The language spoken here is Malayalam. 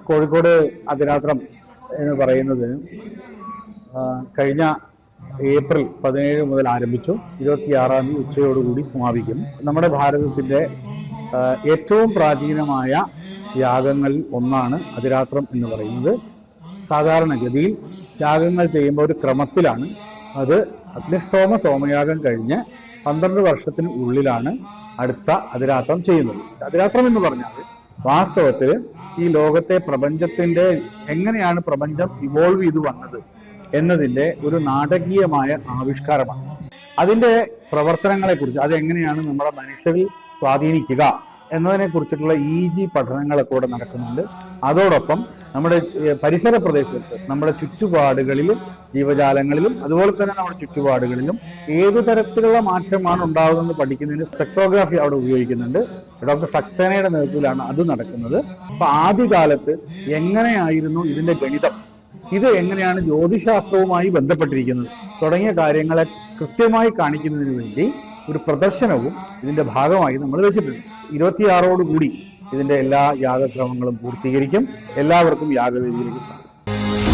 കോഴിക്കോട് അതിരാത്രം എന്ന് പറയുന്നത് കഴിഞ്ഞ ഏപ്രിൽ 17 മുതൽ ആരംഭിച്ചു 26-ാം തീയതി ഉച്ചയോടുകൂടി സമാപിക്കും. നമ്മുടെ ഭാരതത്തിന്റെ ഏറ്റവും പ്രാചീനമായ യാഗങ്ങളിൽ ഒന്നാണ് അതിരാത്രം എന്ന് പറയുന്നത്. സാധാരണഗതിയിൽ യാഗങ്ങൾ ചെയ്യുമ്പോൾ ഒരു ക്രമത്തിലാണ്. അത് അഗ്നിഷ്ടോമ സോമയാഗം കഴിഞ്ഞ് 12 വർഷത്തിന് ഉള്ളിലാണ് അടുത്ത അതിരാത്രം ചെയ്യുന്നത്. അതിരാത്രം എന്ന് പറഞ്ഞാൽ വാസ്തവത്തിൽ ഈ ലോകത്തെ പ്രപഞ്ചത്തിന്റെ എങ്ങനെയാണ് പ്രപഞ്ചം ഇവോൾവ് ചെയ്തു വന്നത് എന്നതിന്റെ ഒരു നാടകീയമായ ആവിഷ്കാരമാണ്. അതിന്റെ പ്രവർത്തനങ്ങളെക്കുറിച്ച്, അതെങ്ങനെയാണ് നമ്മുടെ മനുഷ്യരിൽ സ്വാധീനിക്കുക എന്നതിനെ കുറിച്ചിട്ടുള്ള പഠനങ്ങളൊക്കെ ഇവിടെ നടക്കുന്നുണ്ട്. അതോടൊപ്പം നമ്മുടെ പരിസര പ്രദേശത്ത്, നമ്മുടെ ചുറ്റുപാടുകളിലും ജീവജാലങ്ങളിലും അതുപോലെ തന്നെ നമ്മുടെ ചുറ്റുപാടുകളിലും ഏതു തരത്തിലുള്ള മാറ്റമാണ് ഉണ്ടാകുന്നത് പഠിക്കുന്നതിന് സ്പെക്ട്രോഗ്രാഫി അവിടെ ഉപയോഗിക്കുന്നുണ്ട്. ഡോക്ടർ സക്സേനയുടെ നേതൃത്വത്തിലാണ് അത് നടക്കുന്നത്. അപ്പൊ ആദ്യകാലത്ത് എങ്ങനെയായിരുന്നു ഇതിന്റെ ഗണിതം, ഇത് എങ്ങനെയാണ് ജ്യോതിശാസ്ത്രവുമായി ബന്ധപ്പെട്ടിരിക്കുന്നത് തുടങ്ങിയ കാര്യങ്ങളെ കൃത്യമായി കാണിക്കുന്നതിന് വേണ്ടി ഒരു പ്രദർശനവും ഇതിന്റെ ഭാഗമായി നമ്മൾ വെച്ചിട്ടുണ്ട്. 26-ഓടുകൂടി ഇതിന്റെ എല്ലാ യാഗക്രമങ്ങളും പൂർത്തീകരിക്കും. എല്ലാവർക്കും യാഗവേദിയിലേക്ക് സ്വാഗതം.